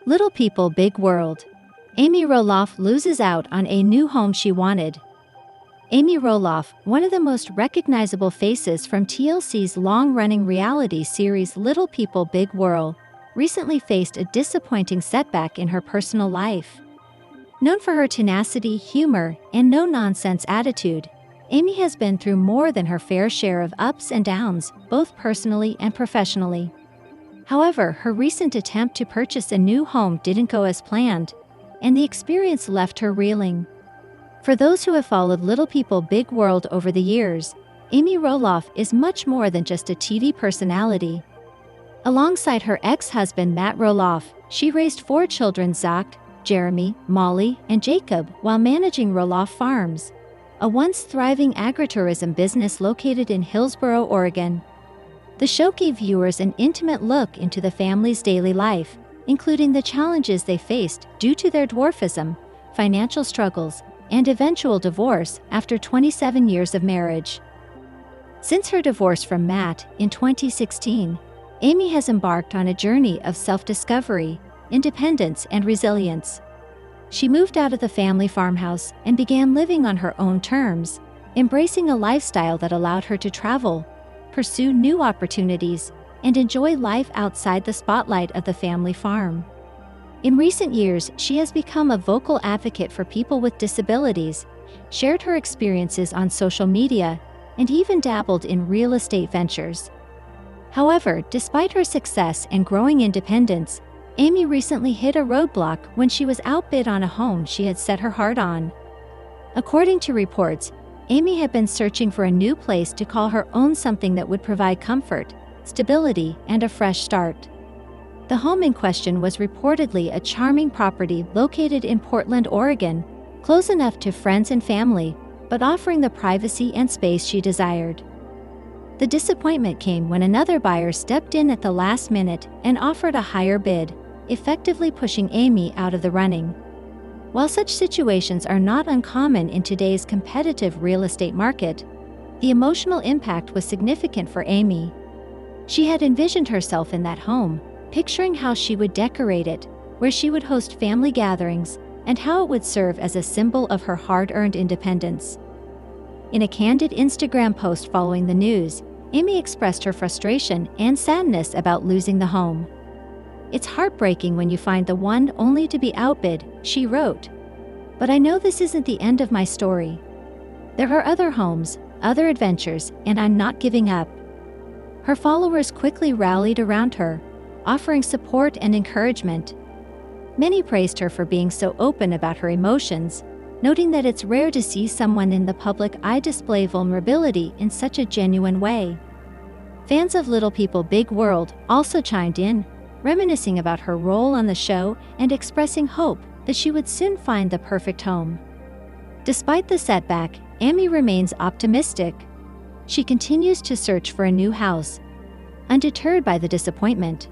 Little People Big World. Amy Roloff loses out on a new home she wanted. Amy Roloff, one of the most recognizable faces from TLC's long-running reality series Little People Big World, recently faced a disappointing setback in her personal life. Known for her tenacity, humor, and no-nonsense attitude, Amy has been through more than her fair share of ups and downs, both personally and professionally. However, her recent attempt to purchase a new home didn't go as planned, and the experience left her reeling. For those who have followed Little People Big World over the years, Amy Roloff is much more than just a TV personality. Alongside her ex-husband Matt Roloff, she raised 4 children: Zach, Jeremy, Molly, and Jacob, while managing Roloff Farms, a once thriving agritourism business located in Hillsboro, Oregon. The show gave viewers an intimate look into the family's daily life, including the challenges they faced due to their dwarfism, financial struggles, and eventual divorce after 27 years of marriage. Since her divorce from Matt in 2016, Amy has embarked on a journey of self-discovery, independence, and resilience. She moved out of the family farmhouse and began living on her own terms, embracing a lifestyle that allowed her to travel, pursue new opportunities, and enjoy life outside the spotlight of the family farm. In recent years, she has become a vocal advocate for people with disabilities, shared her experiences on social media, and even dabbled in real estate ventures. However, despite her success and growing independence, Amy recently hit a roadblock when she was outbid on a home she had set her heart on. According to reports, Amy had been searching for a new place to call her own, something that would provide comfort, stability, and a fresh start. The home in question was reportedly a charming property located in Portland, Oregon, close enough to friends and family, but offering the privacy and space she desired. The disappointment came when another buyer stepped in at the last minute and offered a higher bid, effectively pushing Amy out of the running. While such situations are not uncommon in today's competitive real estate market, the emotional impact was significant for Amy. She had envisioned herself in that home, picturing how she would decorate it, where she would host family gatherings, and how it would serve as a symbol of her hard-earned independence. In a candid Instagram post following the news, Amy expressed her frustration and sadness about losing the home. "It's heartbreaking when you find the one only to be outbid," she wrote. "But I know this isn't the end of my story. There are other homes, other adventures, and I'm not giving up." Her followers quickly rallied around her, offering support and encouragement. Many praised her for being so open about her emotions, noting that it's rare to see someone in the public eye display vulnerability in such a genuine way. Fans of Little People Big World also chimed in, reminiscing about her role on the show and expressing hope that she would soon find the perfect home. Despite the setback, Amy remains optimistic. She continues to search for a new house, undeterred by the disappointment.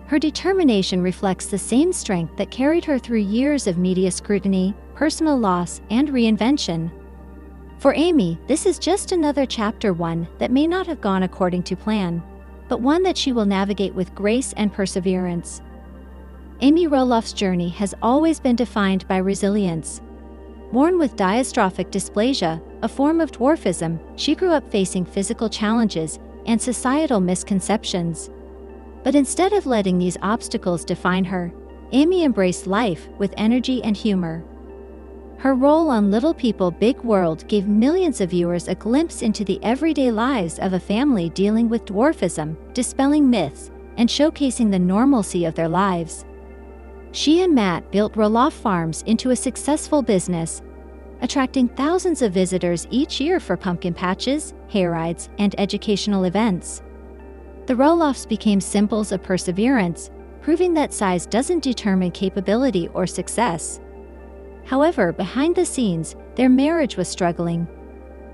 Her determination reflects the same strength that carried her through years of media scrutiny, personal loss, and reinvention. For Amy, this is just another chapter, one that may not have gone according to plan, but one that she will navigate with grace and perseverance. Amy Roloff's journey has always been defined by resilience. Born with dystrophic dysplasia, a form of dwarfism, she grew up facing physical challenges and societal misconceptions. But instead of letting these obstacles define her, Amy embraced life with energy and humor. Her role on Little People Big World gave millions of viewers a glimpse into the everyday lives of a family dealing with dwarfism, dispelling myths, and showcasing the normalcy of their lives. She and Matt built Roloff Farms into a successful business, attracting thousands of visitors each year for pumpkin patches, hayrides, and educational events. The Roloffs became symbols of perseverance, proving that size doesn't determine capability or success. However, behind the scenes, their marriage was struggling.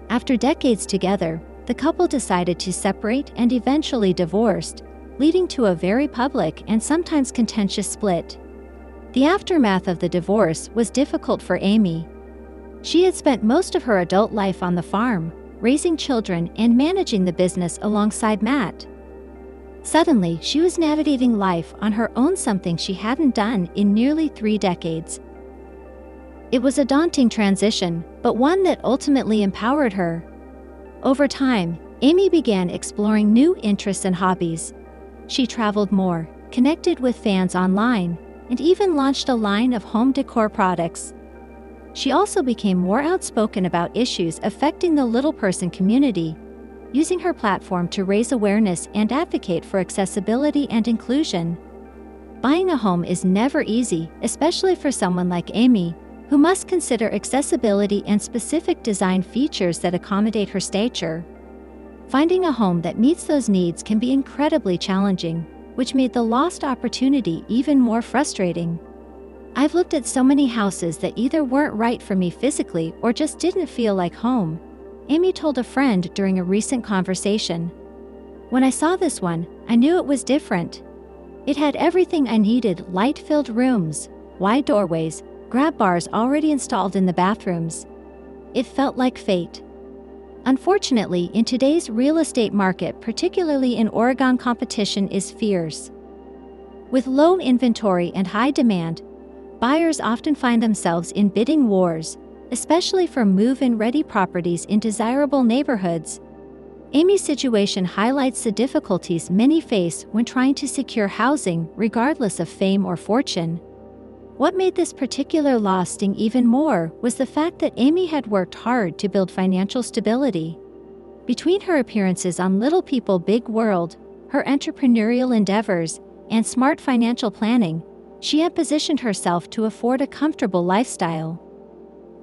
After decades together, the couple decided to separate and eventually divorced, leading to a very public and sometimes contentious split. The aftermath of the divorce was difficult for Amy. She had spent most of her adult life on the farm, raising children and managing the business alongside Matt. Suddenly, she was navigating life on her own, something she hadn't done in nearly 3 decades. It was a daunting transition, but one that ultimately empowered her. Over time, Amy began exploring new interests and hobbies. She traveled more, connected with fans online, and even launched a line of home decor products. She also became more outspoken about issues affecting the little person community, using her platform to raise awareness and advocate for accessibility and inclusion. Buying a home is never easy, especially for someone like Amy, who must consider accessibility and specific design features that accommodate her stature. Finding a home that meets those needs can be incredibly challenging, which made the lost opportunity even more frustrating. "I've looked at so many houses that either weren't right for me physically or just didn't feel like home," Amy told a friend during a recent conversation. "When I saw this one, I knew it was different. It had everything I needed: light-filled rooms, wide doorways, grab bars already installed in the bathrooms. It felt like fate." Unfortunately, in today's real estate market, particularly in Oregon, competition is fierce. With low inventory and high demand, buyers often find themselves in bidding wars, especially for move-in-ready properties in desirable neighborhoods. Amy's situation highlights the difficulties many face when trying to secure housing, regardless of fame or fortune. What made this particular loss sting even more was the fact that Amy had worked hard to build financial stability. Between her appearances on Little People Big World, her entrepreneurial endeavors, and smart financial planning, she had positioned herself to afford a comfortable lifestyle.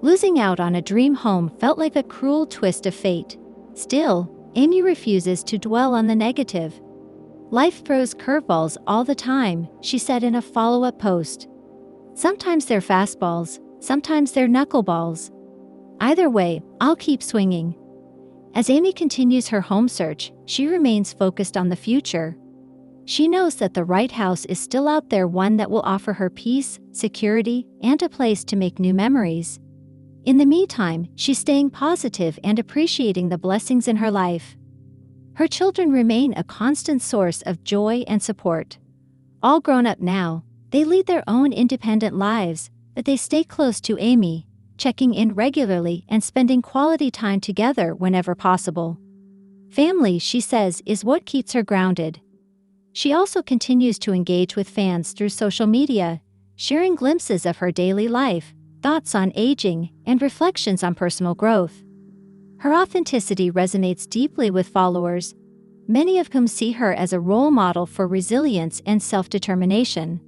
Losing out on a dream home felt like a cruel twist of fate. Still, Amy refuses to dwell on the negative. "Life throws curveballs all the time," she said in a follow-up post. "Sometimes they're fastballs, sometimes they're knuckleballs. Either way, I'll keep swinging." As Amy continues her home search, she remains focused on the future. She knows that the right house is still out there, one that will offer her peace, security, and a place to make new memories. In the meantime, she's staying positive and appreciating the blessings in her life. Her children remain a constant source of joy and support. All grown up now, they lead their own independent lives, but they stay close to Amy, checking in regularly and spending quality time together whenever possible. Family, she says, is what keeps her grounded. She also continues to engage with fans through social media, sharing glimpses of her daily life, thoughts on aging, and reflections on personal growth. Her authenticity resonates deeply with followers, many of whom see her as a role model for resilience and self-determination.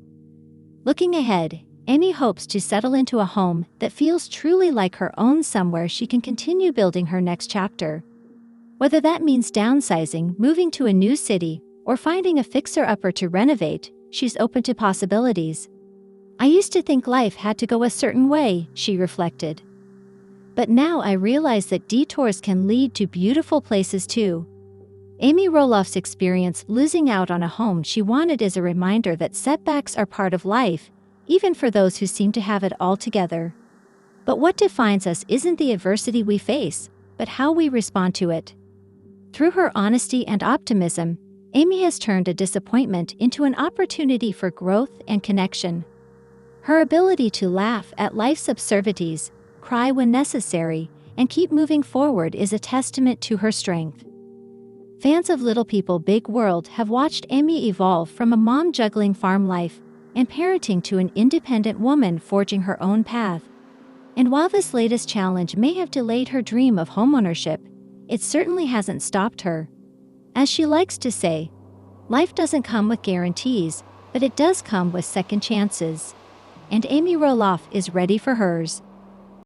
Looking ahead, Amy hopes to settle into a home that feels truly like her own, somewhere she can continue building her next chapter. Whether that means downsizing, moving to a new city, or finding a fixer-upper to renovate, she's open to possibilities. "I used to think life had to go a certain way," she reflected. "But now I realize that detours can lead to beautiful places too." Amy Roloff's experience losing out on a home she wanted is a reminder that setbacks are part of life, even for those who seem to have it all together. But what defines us isn't the adversity we face, but how we respond to it. Through her honesty and optimism, Amy has turned a disappointment into an opportunity for growth and connection. Her ability to laugh at life's absurdities, cry when necessary, and keep moving forward is a testament to her strength. Fans of Little People Big World have watched Amy evolve from a mom juggling farm life and parenting to an independent woman forging her own path. And while this latest challenge may have delayed her dream of homeownership, it certainly hasn't stopped her. As she likes to say, life doesn't come with guarantees, but it does come with second chances. And Amy Roloff is ready for hers.